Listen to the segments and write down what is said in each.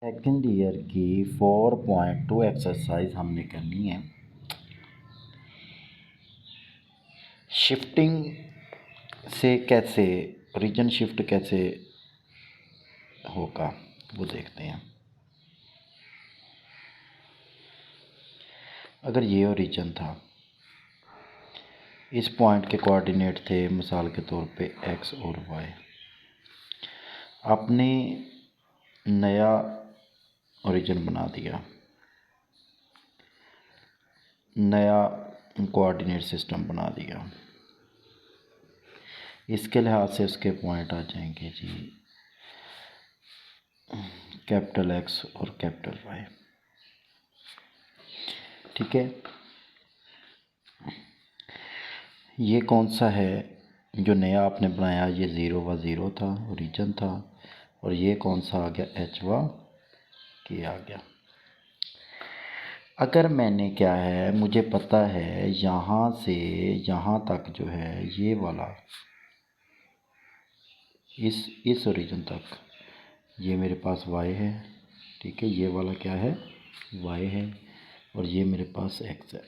Second year की 4.2 exercise हमने करनी है। शिफ्टिंग से कैसे ओरिजिन शिफ्ट कैसे होगा वो देखते हैं। अगर ये ओरिजिन था, इस पॉइंट के कोऑर्डिनेट थे मिसाल के तौर पे एक्स और वाई। आपने नया ओरिजिन बना दिया, नया कोऑर्डिनेट सिस्टम बना दिया। इसके लिहाज से उसके पॉइंट आ जाएंगे जी कैपिटल एक्स और कैपिटल वाई। ठीक है, ये कौन सा है जो नया आपने बनाया? ये 0 व 0 था, ओरिजिन था। और ये कौन सा आ गया? एच व के आ गया। अगर मैंने क्या है, मुझे पता है यहाँ से यहाँ तक जो है ये वाला इस ओरिजिन तक ये मेरे पास y है। ठीक है, ये वाला क्या है? y है। और ये मेरे पास x है।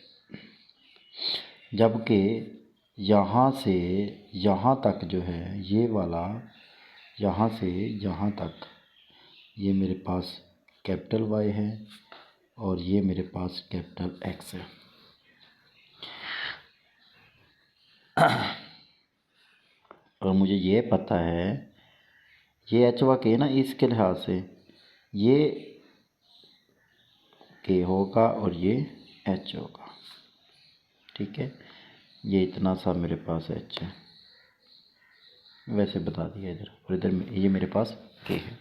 जबकि यहाँ से यहाँ तक जो है ये वाला, यहाँ से यहाँ तक ये मेरे पास कैपिटल Y है और ये मेरे पास कैपिटल X है। और मुझे ये पता है ये एच व के ना, इसके लिहाज से ये के होगा और ये एच होगा। ठीक है, ये इतना सा मेरे पास एच है, वैसे बता दिया इधर। और इधर ये मेरे पास के है।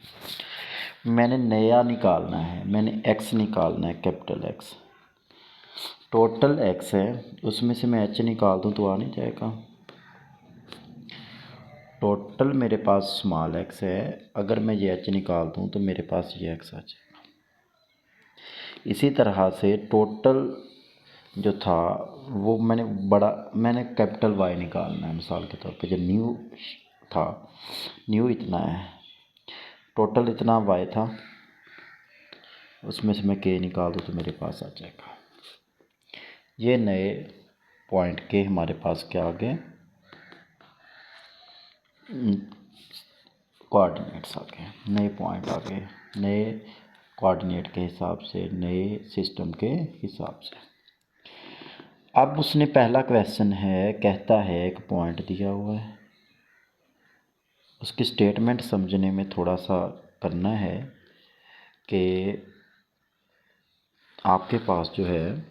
मैंने नया निकालना है, मैंने एक्स निकालना है, कैपिटल एक्स। टोटल एक्स है, उसमें से मैं एच निकाल दूँ तो आ नहीं जाएगा। टोटल मेरे पास स्मॉल एक्स है, अगर मैं ये एच निकाल दूँ तो मेरे पास ये एक्स आ जाएगा। इसी तरह से टोटल जो था वो मैंने कैपिटल वाई निकालना है। मिसाल के तौर पे जो न्यू था, न्यू इतना है, टोटल इतना वाई था, उसमें से मैं के निकाल दूँ तो मेरे पास आ जाएगा। ये नए पॉइंट के हमारे पास क्या आ गए? कोऑर्डिनेट्स आ गए, नए पॉइंट आ गए, नए कोऑर्डिनेट के हिसाब से, नए सिस्टम के हिसाब से। अब उसने पहला क्वेश्चन है, कहता है एक पॉइंट दिया हुआ है, उसकी स्टेटमेंट समझने में थोड़ा सा करना है कि आपके पास जो है,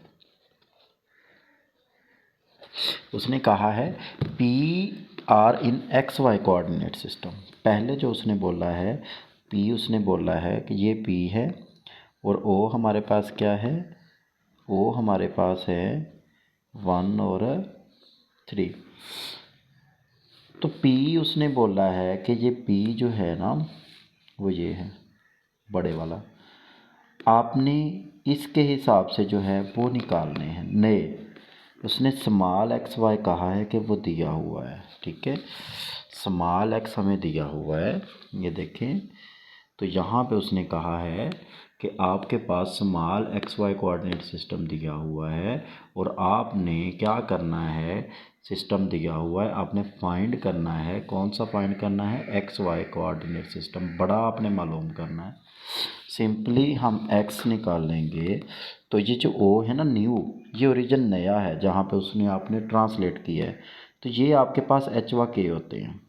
उसने कहा है P R in X Y coordinate system. पहले जो उसने बोला है पी, उसने बोला है कि ये पी है और ओ हमारे पास क्या है? ओ हमारे पास है 1 और 3। तो पी उसने बोला है कि ये पी जो है ना वो ये है बड़े वाला। आपने इसके हिसाब से जो है वो निकालने हैं नए। उसने स्मॉल एक्स वाई कहा है कि वो दिया हुआ है। ठीक है, स्मॉल एक्स हमें दिया हुआ है, ये देखें। तो यहाँ पे उसने कहा है कि आपके पास small X Y coordinate system दिया हुआ है और आपने क्या करना है? सिस्टम दिया हुआ है, आपने फाइंड करना है। कौन सा फाइंड करना है? एक्स वाई कोऑर्डिनेट सिस्टम बड़ा आपने मालूम करना है। सिंपली हम एक्स निकाल लेंगे तो ये जो ओ है ना न्यू, ये ओरिजिन नया है जहाँ पे उसने आपने ट्रांसलेट किया है। तो ये आपके पास एच व के होते हैं।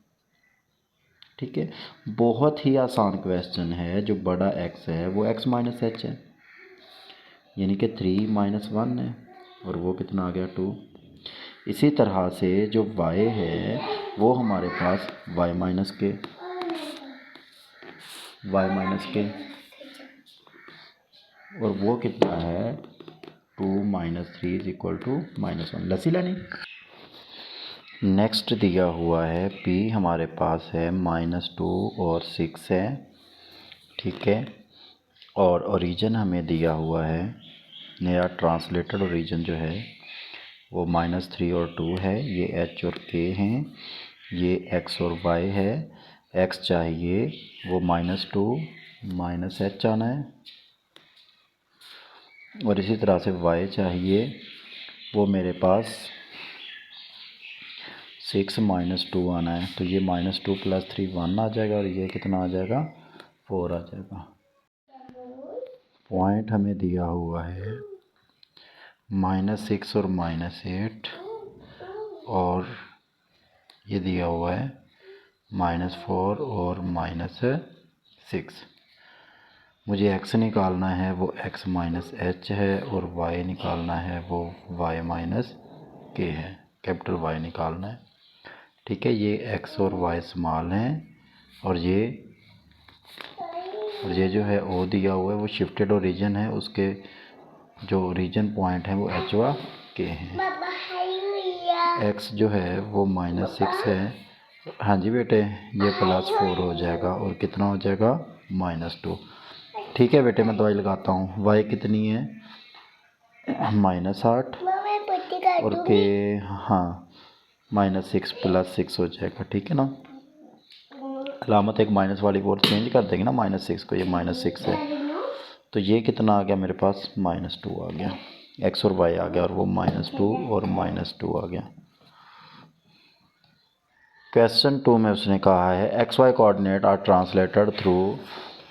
ठीक है, बहुत ही आसान क्वेश्चन है। जो बड़ा एक्स है वो एक्स माइनस एच है, यानी कि 3 माइनस 1 है, और वो कितना आ गया? 2। इसी तरह से जो y है वो हमारे पास y माइनस के, और वो कितना है? 2 माइनस 3 इज इक्वल टू -1। लस्सी लानी। नेक्स्ट दिया हुआ है p हमारे पास है -2 और 6 है। ठीक है, और ओरिजिन हमें दिया हुआ है, नया ट्रांसलेटेड ओरिजिन जो है वो -3 और 2 है। ये h और k हैं, ये x और y है। x चाहिए वो -2 माइनस एच आना है, और इसी तरह से y चाहिए वो मेरे पास 6 - 2 आना है। तो ये -2 + 3 1 आ जाएगा, और ये कितना आ जाएगा 4 आ जाएगा। पॉइंट हमें दिया हुआ है -6 और -8, और ये दिया हुआ है -4 और -6। मुझे x निकालना है वो x - h है, और y निकालना है वो y - k है, कैपिटल Y निकालना है। ठीक है, ये x और y स्मॉल हैं, और ये जो है O दिया हुआ है वो शिफ्टेड ओरिजिन है, उसके जो ओरिजिन पॉइंट है वो h व k हैं। x जो है वो -6 है। हाँ जी बेटे, ये +4 हो जाएगा, और कितना हो जाएगा -2। ठीक है बेटे, मैं दवाई लगाता हूँ। y कितनी है -8, और के हाँ -6 + 6 हो जाएगा। ठीक है ना, अलामत एक माइनस वाली को चेंज कर देंगे ना, -6 को, ये -6 है। तो ये कितना आ गया मेरे पास -2 आ गया, x और y आ गया, और वो -2 और -2 आ गया। क्वेश्चन 2 में उसने कहा है XY coordinate are translated through,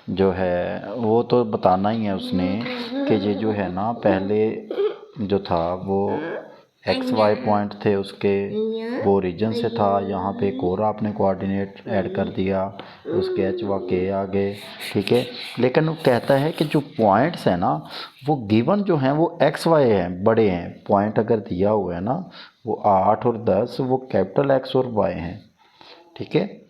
जो है वो तो बताना ही है उसने कि ये जो है ना, पहले जो था वो XY पॉइंट थे उसके, वो ओरिजिन से था। यहाँ पे एक और आपने कोऑर्डिनेट ऐड कर दिया, उसके h व k आ गए। ठीक है, लेकिन वो कहता है कि जो पॉइंट्स हैं ना वो गिवन जो हैं वो XY हैं, बड़े हैं। पॉइंट अगर दिया हुआ है ना वो 8 और 10, वो कैपिटल X और Y हैं। ठीक है,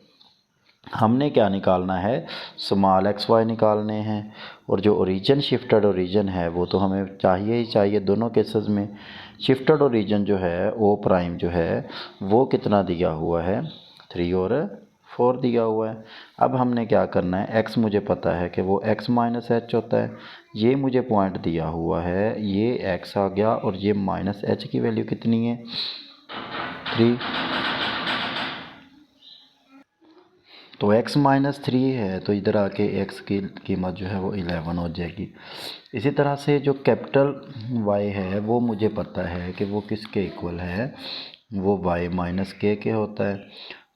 हमने क्या निकालना है, स्मॉल XY निकालने हैं, और जो ओरिजिन शिफ्टेड ओरिजिन है वो तो हमें चाहिए ही चाहिए दोनों केसेस में। शिफ्टेड ओरिजिन जो है O प्राइम जो है वो कितना दिया हुआ है, 3 और 4 दिया हुआ है। अब हमने क्या करना है, x मुझे पता है कि वो x - h होता है। ये मुझे पॉइंट दिया हुआ है, ये x आ गया, और ये -h की वैल्यू कितनी है 3। तो x - 3 है, तो इधर आके x की कीमत जो है वो 11 हो जाएगी। इसी तरह से जो कैपिटल y है वो मुझे पता है कि वो किसके इक्वल है, वो y - k के होता है।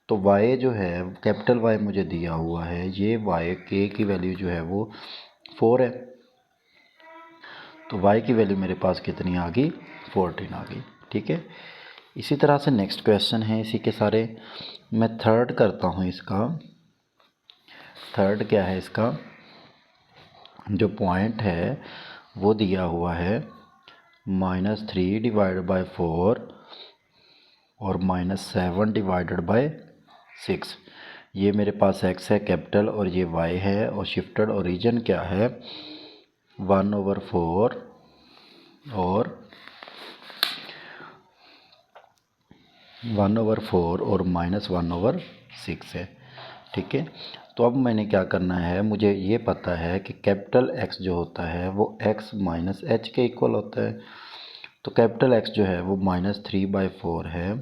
तो y जो है कैपिटल Y मुझे दिया हुआ है, ये y k की वैल्यू जो है वो 4 है। तो y की वैल्यू मेरे पास कितनी आ गई, 14 आ गई। ठीक है, इसी तरह से नेक्स्ट क्वेश्चन है इसी के सारे। मैं थर्ड करता हूँ इसका। थर्ड क्या है इसका, जो पॉइंट है वो दिया हुआ है -3 / 4 और -7 / 6। ये मेरे पास x है कैपिटल, और ये y है, और शिफ्टेड ओरिजिन क्या है 1/4 और 1/4 और -1/6 है। ठीक है, तो अब मैंने क्या करना है, मुझे ये पता है कि कैपिटल X जो होता है वो x - h के इक्वल होता है। तो कैपिटल X जो है वो -3/4 है।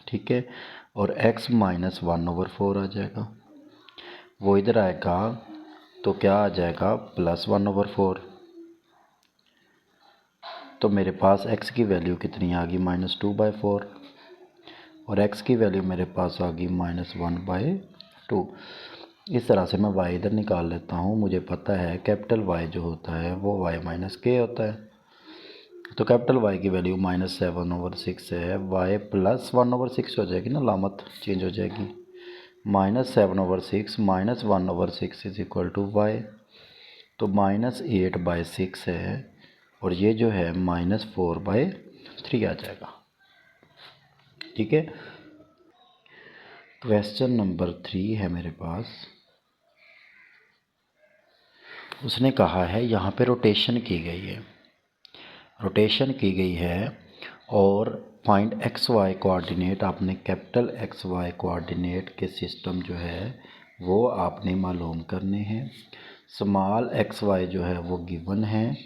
ठीक है, और x - 1/4 आ जाएगा, वो इधर आएगा तो क्या आ जाएगा +1/4। तो मेरे पास x की वैल्यू कितनी आ गई -2/4, और x की वैल्यू मेरे पास आ गई -1/2। इस तरह से मैं y इधर निकाल लेता हूँ। मुझे पता है कैपिटल Y जो होता है वो y - k होता है। तो कैपिटल Y की वैल्यू -7/6 है, y +1/6 हो जाएगी ना, लामत चेंज हो जाएगी। -7/6 -1/6 इज इक्वल टू y, तो -8/6 है, और ये जो है -4/3 आ जाएगा। ठीक है, क्वेश्चन नंबर 3 है मेरे पास। उसने कहा है यहाँ पे रोटेशन की गई है, रोटेशन की गई है, और फाइंड XY कोऑर्डिनेट, आपने कैपिटल XY कोऑर्डिनेट के सिस्टम जो है वो आपने मालूम करने हैं। स्मॉल XY जो है वो गिवन है,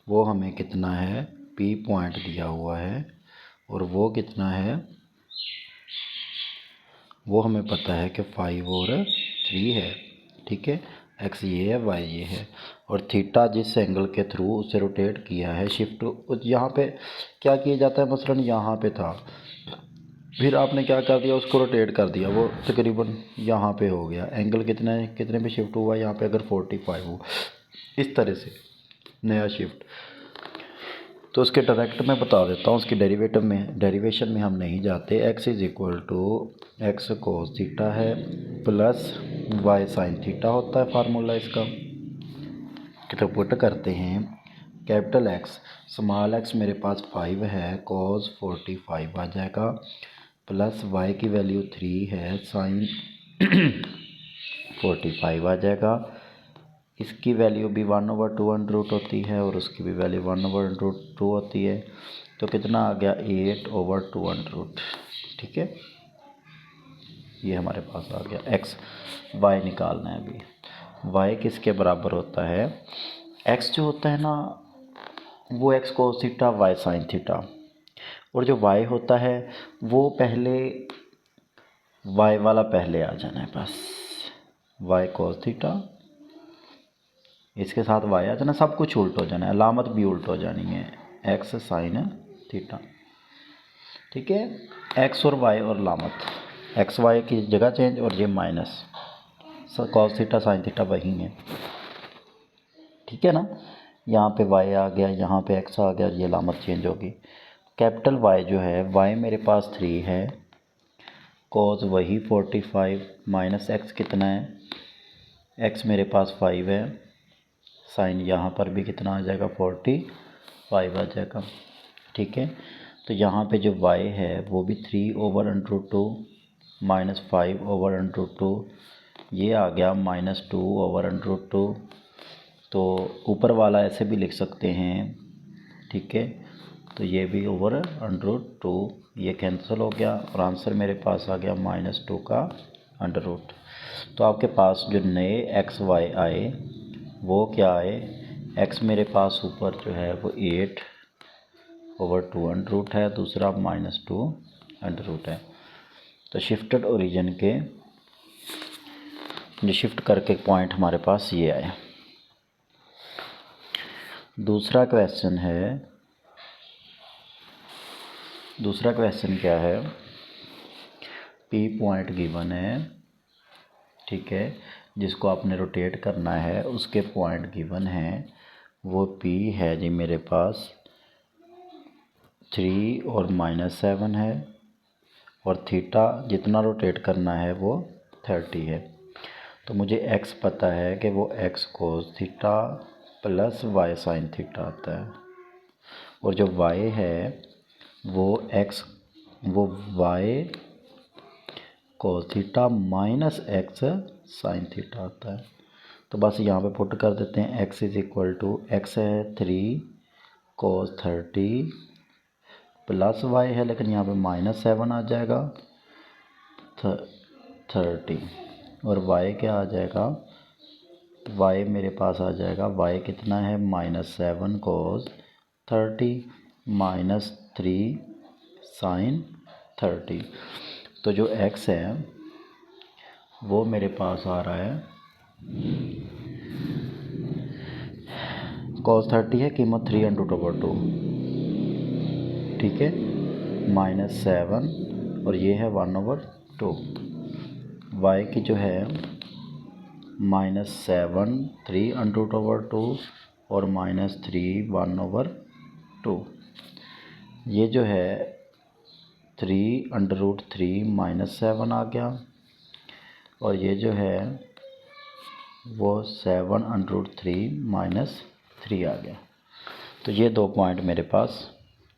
वो हमें कितना है P पॉइंट दिया हुआ है, और वो कितना है वो हमें पता है कि 5 और 3 है। ठीक है, एक्स ये है, वाई ये है, और थीटा जिस एंगल के थ्रू उसे रोटेट किया है शिफ्ट, यहाँ पे क्या किया जाता है, मसलन यहाँ पे था, फिर आपने क्या कर दिया, उसको रोटेट कर दिया, वो तकरीबन यहाँ पे हो गया, एंगल कितने पे शिफ्ट हुआ यहाँ पे, अगर 45 हो, इस तरह से नया शिफ्ट। तो उसके डायरेक्ट मैं बता देता हूँ, उसकी डेरिवेशन में हम नहीं जाते। X is equal to x cos theta है प्लस वाई साइन थीटा होता है फार्मूला इसका। तो पुट करते हैं कैपिटल एक्स, स्मॉल एक्स मेरे पास 5 है, कोस 45 आ जाएगा, प्लस वाई की वैल्यू 3 है, साइन 45 आ जाएगा। इसकी वैल्यू भी 1/2 अंडर रूट होती है और उसकी भी वैल्यू 1/2 होती है। तो कितना आ गया, 8/2 अंडर रूट। ठीक है, ये हमारे पास आ गया। एक्स वाई निकालना है अभी। वाई किसके बराबर होता है, एक्स जो होता है ना वो x cos theta y sine theta, और जो वाई होता है वो पहले वाई वाला पहले आ जाना है, बस वाई कोस थीटा, इसके साथ वाई आ जाना, सब कुछ उल्ट हो जाना है, अलामत भी उल्ट हो जानी है, एक्स साइन थीटा। ठीक है, एक्स और वाई और अलामत, एक्स वाई की जगह चेंज, और ये minus cos theta sine theta वही है। ठीक है ना, यहाँ पे वाई आ गया, यहाँ पे एक्स आ गया, ये अलामत चेंज होगी। कैपिटल वाई जो है, वाई मेरे पास 3 है, कॉस वही 45, माइनस एक्स कितना है, एक्स मेरे पास 5 है, साइन यहाँ पर भी कितना आ जाएगा, 45 आ जाएगा। ठीक है, तो यहाँ पे जो y है वो भी 3/√2 माइनस 5/√2, ये आ गया -2/√2। तो ऊपर वाला ऐसे भी लिख सकते हैं। ठीक है, तो ये भी /√2, ये कैंसिल हो गया और आंसर मेरे पास आ गया -2 का अंडर रूट। तो आपके पास जो नए एक्स वाई आए वो क्या आए, एक्स मेरे पास ऊपर जो है वो 8/2 अंडर रूट है, दूसरा -2 अंडर रूट है। तो शिफ्टेड ओरिजिन के जो शिफ्ट करके पॉइंट हमारे पास ये आए। दूसरा क्वेश्चन क्या है, पी पॉइंट गिवन है, ठीक है, जिसको आपने रोटेट करना है, उसके पॉइंट गिवन है, वो पी है जी मेरे पास 3 और -7 है, और थीटा जितना रोटेट करना है वो 30 है। तो मुझे एक्स पता है कि वो x cos theta plus y sine theta आता है, और जो वाई है वो y cos theta minus x sine theta आता है। तो बस यहाँ पे पुट कर देते हैं, x is equal to, x है 3 कोस 30 प्लस वाई है, लेकिन यहाँ पे -7 आ जाएगा 30, और वाई क्या आ जाएगा, वाई मेरे पास आ जाएगा, वाई कितना है -7 कोस 30 -3 साइन 30। तो जो x है वो मेरे पास आ रहा है, cos 30 है, कीमत 3√2, ठीक है, -7, और ये है 1/2। y की जो है -7 3√2 और -3 1/2, ये जो है 3√3 -7 आ गया, और ये जो है वो 7√3 -3 आ गया। तो ये 2 पॉइंट मेरे पास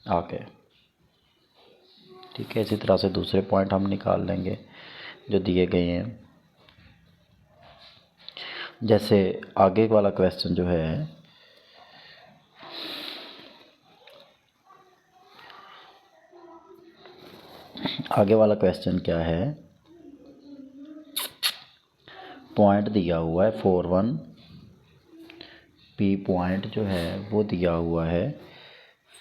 आ गए। ठीक है, इसी तरह से दूसरे पॉइंट हम निकाल लेंगे जो दिए गए हैं। जैसे आगे वाला क्वेश्चन जो है, आगे वाला क्वेश्चन क्या है, पॉइंट दिया हुआ है 4, 1, पी पॉइंट जो है वो दिया हुआ है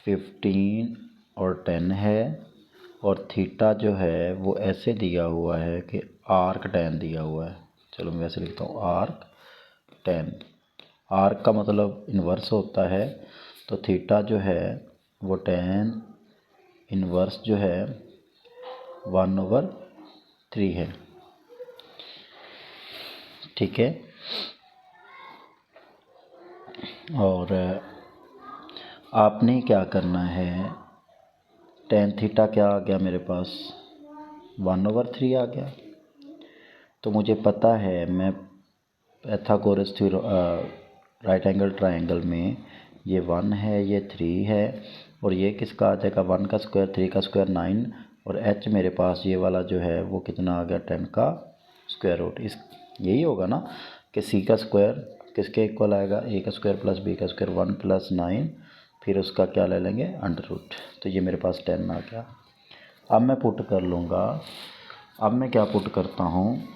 15 और 10 है, और थीटा जो है वो ऐसे दिया हुआ है कि आर्क tan दिया हुआ है। चलो मैं वैसे लिखता हूँ, आर्क 10। आर्क का मतलब इन्वर्स होता है, तो थीटा जो है वो 10 इन्वर्स जो है 1/3 है। ठीक है, और आपने क्या करना है, tan थीटा क्या आ गया मेरे पास 1/3 आ गया। तो मुझे पता है मैं पाइथागोरस राइट एंगल ट्रायंगल में ये 1 है, ये 3 है, और ये किसका आ जाएगा 1 का स्क्वायर 3 का स्क्वायर 9, और h मेरे पास ये वाला जो है वो कितना आ गया 10 का स्क्वायर रूट। इस यही होगा ना कि c का स्क्वायर किसके इक्वल आएगा, a का स्क्वायर प्लस b का स्क्वायर 1 + 9, फिर उसका क्या ले लेंगे अंडर रूट। तो ये मेरे पास 10 आ गया। अब मैं पुट कर लूँगा, अब मैं क्या पुट करता हूँ,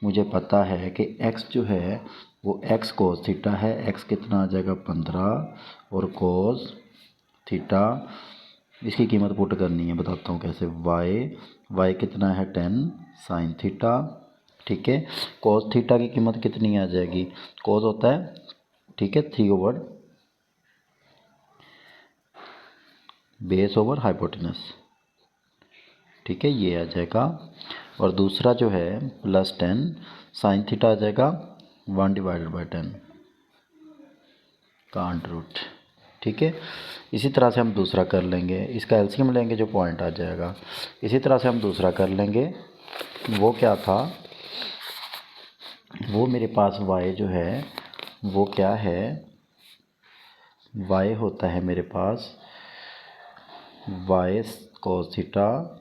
मुझे पता है कि x जो है वो x कोस थीटा है, x कितना आ जाएगा 15, और कोस थीटा इसकी कीमत पुट करनी है, बताता हूँ कैसे। y कितना है 10 साइन थीटा। ठीक है, कोस थीटा की कीमत कितनी आ जाएगी, कोस होता है ठीक है 3 बेस ओवर हाइपोटेनस। ठीक है, ये आ जाएगा, और दूसरा जो है +10 साइन थीटा आ जाएगा 1/10 का अंडर रूट। ठीक है, इसी तरह से हम दूसरा कर लेंगे, इसका एलसीएम लेंगे जो पॉइंट आ जाएगा। इसी तरह से हम दूसरा कर लेंगे, वो क्या था, वो मेरे पास y जो है वो क्या है, y होता है मेरे पास y cos theta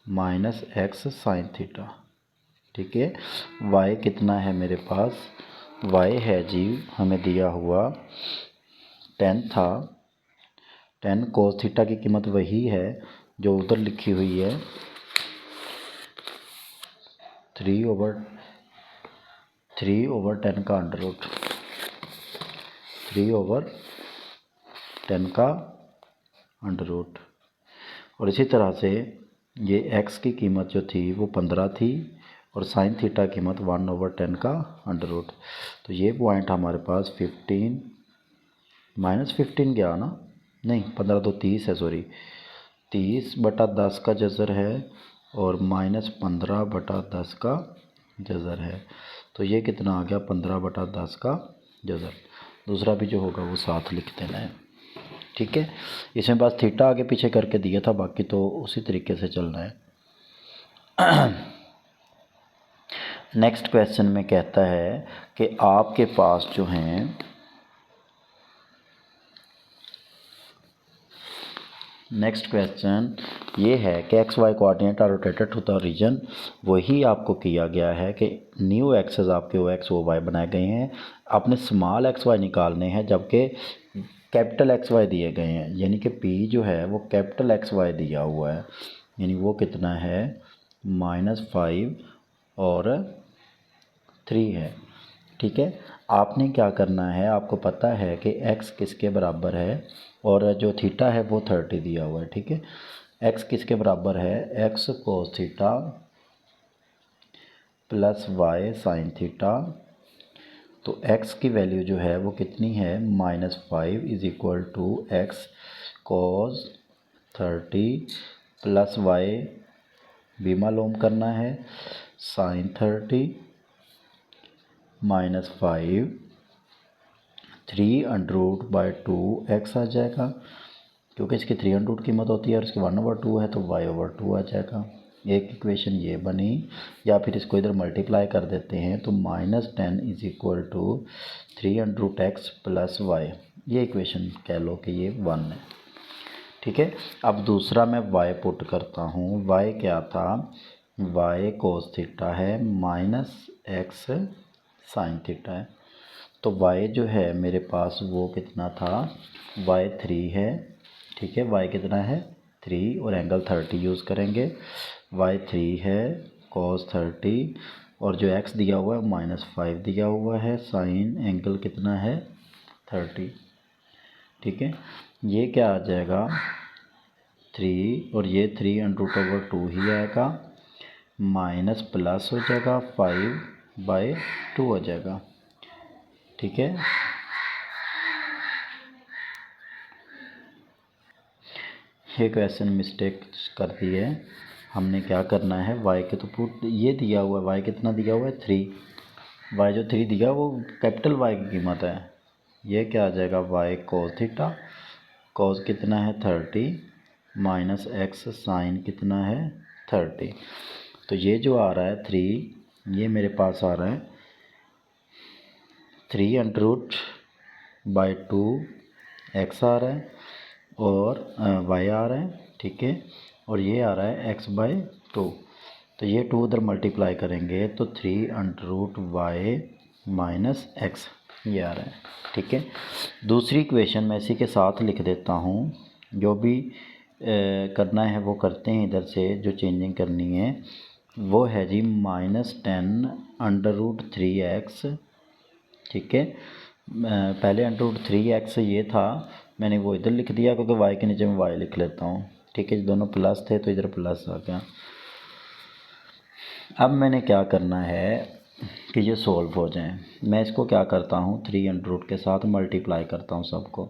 minus x sine theta. ठीक है, y कितना है मेरे पास, y है जी हमें दिया हुआ 10 था, 10 cos थीटा की कीमत वही है जो उधर लिखी हुई है 3/10 का अंडर रूट, 3/10 का अंडर रूट। और इसी तरह से ये x की कीमत जो थी वो 15 थी, और साइन थीटा की कीमत 1/10 का अंडर रूट। तो ये पॉइंट हमारे पास 15 -15 गया ना, नहीं 15 तो 30 है, सॉरी 30/10 का जज़र है, और -15/10 का जज़र है। तो ये कितना आ गया 15/10 का जज़र। दूसरा भी जो होगा वो साथ लिख देना है। ठीक है, इसमें बस थीटा आगे पीछे करके दिया था, बाकी तो उसी तरीके से चलना है। नेक्स्ट क्वेश्चन में कहता है कि आपके पास जो हैं नेक्स्ट क्वेश्चन ये है कि x Y coordinate are rotated to the region. वही आपको किया गया है कि न्यू एक्सेस आपके ओ एक्स ओ वाई बनाए गए हैं, आपने स्मॉल एक्स वाई निकालने हैं, जबकि कैपिटल एक्स वाई दिए गए हैं। यानी कि पी जो है वो कैपिटल एक्स वाई दिया हुआ है, यानी वो कितना है -5 और 3 है। ठीक है, आपने क्या करना है, आपको पता है कि x किसके बराबर है, और जो थीटा है वो 30 दिया हुआ है। ठीक है, x किसके बराबर है, x कोस theta plus y sine theta. तो x की वैल्यू जो है वो कितनी है -5 = x कोस 30 प्लस y भी मालूम करना है साइन 30 -5 3√2x आ जाएगा, क्योंकि इसकी 3 कीमत होती है और इसकी 1/2 है, तो y/2 आ जाएगा। एक इक्वेशन ये बनी, या फिर इसको इधर मल्टीप्लाई कर देते हैं तो -10 = 3√x प्लस y, ये इक्वेशन कह लो कि ये 1 है। ठीक है, अब दूसरा मैं y पुट करता हूँ। y क्या था, y कोस थीटा है -x साइन थीटा है। तो y जो है मेरे पास वो कितना था, y 3 है। ठीक है, y कितना है 3, और एंगल 30 यूज़ करेंगे। y 3 है cos 30, और जो x दिया हुआ है -5 दिया हुआ है, साइन एंगल कितना है 30। ठीक है, ये क्या आ जाएगा 3, और ये 3√2 ही आएगा, माइनस प्लस हो जाएगा 5/2 हो जाएगा। ठीक है। ये क्वेश्चन मिस्टेक कर दी है, हमने क्या करना है, y के तो पुट ये दिया हुआ है, y कितना दिया हुआ है 3, y जो 3 दिया वो कैपिटल Y की कीमत है। ये क्या आ जाएगा y cos थीटा, cos कितना है 30 माइनस x साइन कितना है 30। तो ये जो आ रहा है 3, ये मेरे पास आ रहा है 3√2 x आ रहा है और y आ रहा है, ठीक है, और ये आ रहा है x/2। तो ये 2 उधर मल्टीप्लाई करेंगे तो 3√y माइनस x ये आ रहा है, ठीक है। दूसरी इक्वेशन मैं इसी के साथ लिख देता हूँ, जो भी करना है वो करते हैं इधर से, जो चेंजिंग करनी है वो है जी -10√3x, ठीक है। पहले √3x ये था, मैंने वो इधर लिख दिया क्योंकि y के नीचे मैं y लिख लेता हूँ, ठीक है। दोनों प्लस थे तो इधर प्लस आ गया। अब मैंने क्या करना है कि ये सोल्व हो जाए, मैं इसको क्या करता हूँ 3 के साथ मल्टीप्लाई करता हूँ सबको,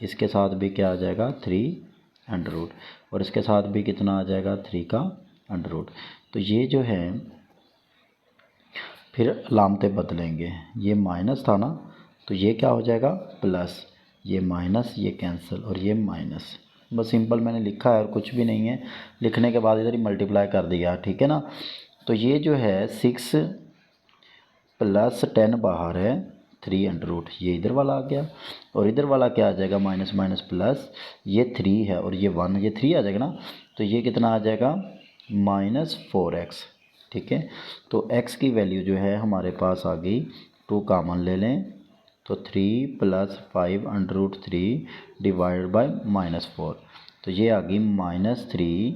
इसके साथ भी क्या आ जाएगा 3 और इसके साथ भी कितना आ जाएगा 3 का अंडर। तो ये जो है फिर अलामतें बदलेंगे, ये माइनस था ना तो ये क्या हो जाएगा प्लस, ये माइनस ये कैंसिल और ये माइनस। बस सिंपल मैंने लिखा है और कुछ भी नहीं है, लिखने के बाद इधर ही मल्टीप्लाई कर दिया, ठीक है ना। तो ये जो है 6 + 10 बाहर है 3 ये इधर वाला आ गया, और इधर वाला क्या आ जाएगा माइनस माइनस प्लस, ये 3 है और ये 1, ये 3 आ जाएगा ना, तो ये कितना आ जाएगा -4x, ठीक है। तो x की वैल्यू जो है हमारे पास आ गई, 2 कॉमन ले लें तो 3 + 5√3 डिवाइडेड बाय -4, तो ये आ गई -3,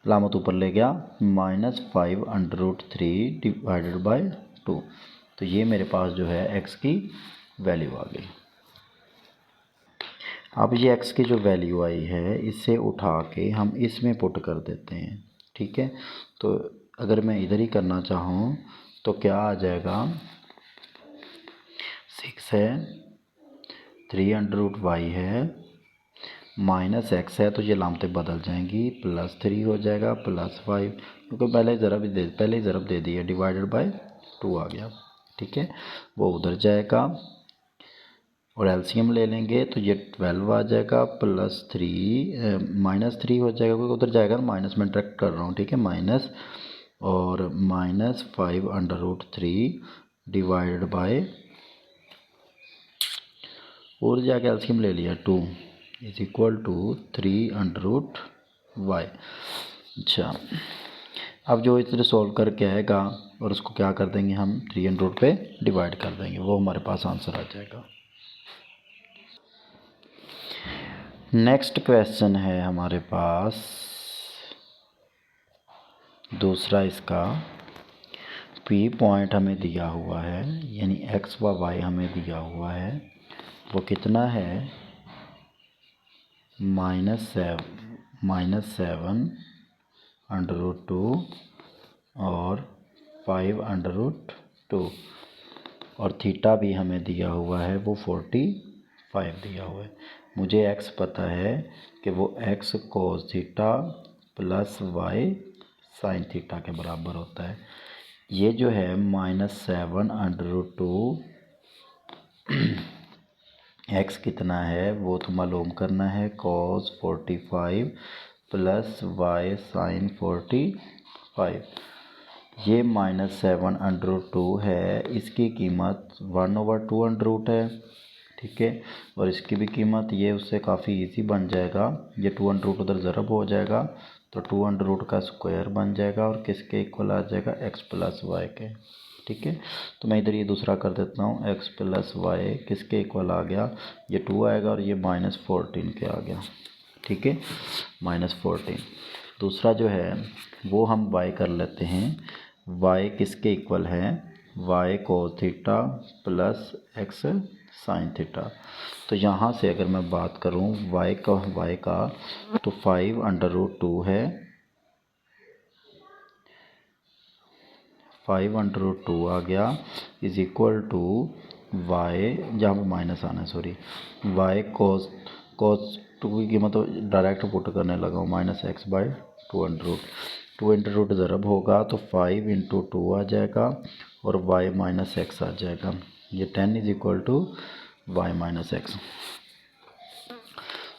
लामत ऊपर ले गया, -5√3 डिवाइडेड बाय 2। तो ये मेरे पास जो है x की वैल्यू आ गई। अब ये x की जो वैल्यू आई है इसे उठा के हम इसमें पुट कर देते हैं, ठीक है। तो अगर मैं इधर ही करना चाहूँ तो क्या आ जाएगा, 6 है, 3√y है, -x है, तो ये लामतें बदल जाएंगी, +3 हो जाएगा +5, क्योंकि पहले ही ज़रब दे दिया, डिवाइडेड बाय 2 आ गया, ठीक है। वो उधर जाएगा और एलसीएम ले लेंगे तो ये 12 आ जाएगा, -3 हो जाएगा क्योंकि उधर जाएगा ना, माइनस में डायरेक्ट कर रहा हूँ, ठीक है, माइनस और -5√3 डिवाइडेड बाय, और जाके एलसीएम ले लिया 2 = 3√y। अच्छा, अब जो इधर सॉल्व करके आएगा और उसको क्या कर देंगे हम 300 पे डिवाइड कर देंगे, वो हमारे पास आंसर आ जाएगा। नेक्स्ट क्वेश्चन है हमारे पास दूसरा, इसका P पॉइंट हमें दिया हुआ है, यानी x व y हमें दिया हुआ है, वो कितना है -7√2 और 5√2, और थीटा भी हमें दिया हुआ है वो 45 दिया हुआ है। मुझे x पता है कि वो x cos theta + y sin theta के बराबर होता है। ये जो है -7√2 x कितना है वो तो मालूम करना है, cos 45 + y sin 45, ये -7√2 है, इसकी कीमत 1/2 है, ठीक है। और इसकी भी कीमत ये उससे काफ़ी इजी बन जाएगा, ये 2 उधर ज़रब हो जाएगा तो 2 का स्क्वायर बन जाएगा और किसके इक्वल आ जाएगा x + y के, ठीक है। तो मैं इधर ये दूसरा कर देता हूँ, x + y किसके इक्वल आ गया, ये 2 आएगा और ये -14 के आ गया, ठीक है, -14। दूसरा जो है वो हम y कर लेते हैं, y किसके इक्वल है, y cos theta + x sin theta. तो यहाँ से अगर मैं बात करूँ y का तो 5√2 है, 5/2 आ गया इज इक्वल टू वाई, जहाँ पर माइनस आना है सॉरी, वाई कोस 2 की मतलब डायरेक्ट पुट करने लगा हूँ -x/2 2 इंटू रूट ज़रब होगा तो 5/2 आ जाएगा और y - x आ जाएगा। ये 10 is equal to y - x।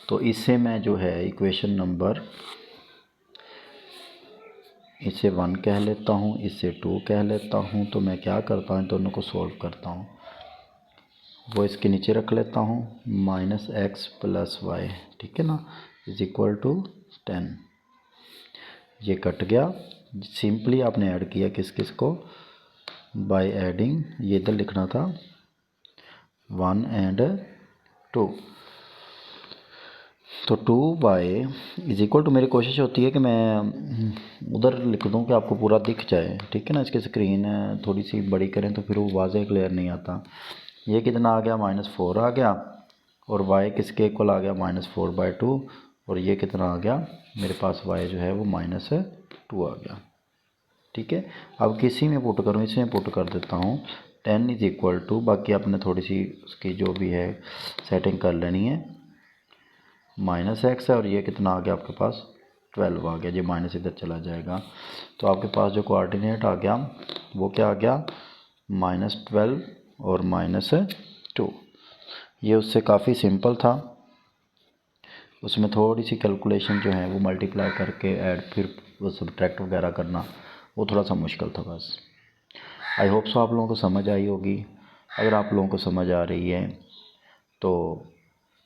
तो इससे मैं जो है इक्वेशन नंबर, इसे 1 कह लेता हूँ, इसे 2 कह लेता हूँ। तो मैं क्या करता हूँ, दोनों को सॉल्व करता हूँ, वो इसके नीचे रख लेता हूँ -x + y, ठीक है ना, इज इक्वल टू 10। ये कट गया। सिंपली आपने ऐड किया किस किस को, बाय एडिंग, ये इधर लिखना था 1 and 2। तो 2y इज इक्वल टू, मेरी कोशिश होती है कि मैं उधर लिख दूं कि आपको पूरा दिख जाए, ठीक है ना। इसकी स्क्रीन थोड़ी सी बड़ी करें तो फिर वो वाज़े क्लियर नहीं आता। ये कितना आ गया, -4 आ गया, और y किसके इक्वल आ गया, -4/2, और ये कितना आ गया मेरे पास, y जो है वो -2 आ गया, ठीक है। अब किसी में पुट करूँ, इसमें पुट कर देता हूँ 10 इज इक्वल टू, बाकी आपने थोड़ी सी उसकी जो भी है सेटिंग कर लेनी है, -x है, और ये कितना आ गया आपके पास 12 आ गया, ये माइनस इधर चला जाएगा। तो आपके पास जो कोऑर्डिनेट आ गया वो क्या आ गया, -12 और -2। ये उससे काफ़ी सिंपल था, उसमें थोड़ी सी कैलकुलेशन जो है वो मल्टीप्लाई करके ऐड फिर वो सब्ट्रैक्ट वगैरह करना वो थोड़ा सा मुश्किल था बस। आई होप सो आप लोगों को समझ आई होगी। अगर आप लोगों को समझ आ रही है तो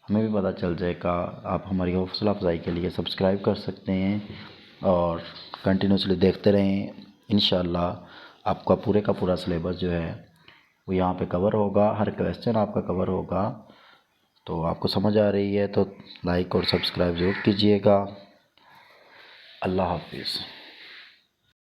हमें भी पता चल जाएगा। आप हमारी हौसला अफजाई के लिए सब्सक्राइब कर सकते हैं और कंटिन्यूसली देखते रहें। इंशाल्लाह आपका पूरे का पूरा सिलेबस जो है वो यहाँ पे कवर होगा, हर क्वेश्चन आपका कवर होगा। तो आपको समझ आ रही है तो लाइक और सब्सक्राइब ज़रूर कीजिएगा। अल्लाह हाफिज़।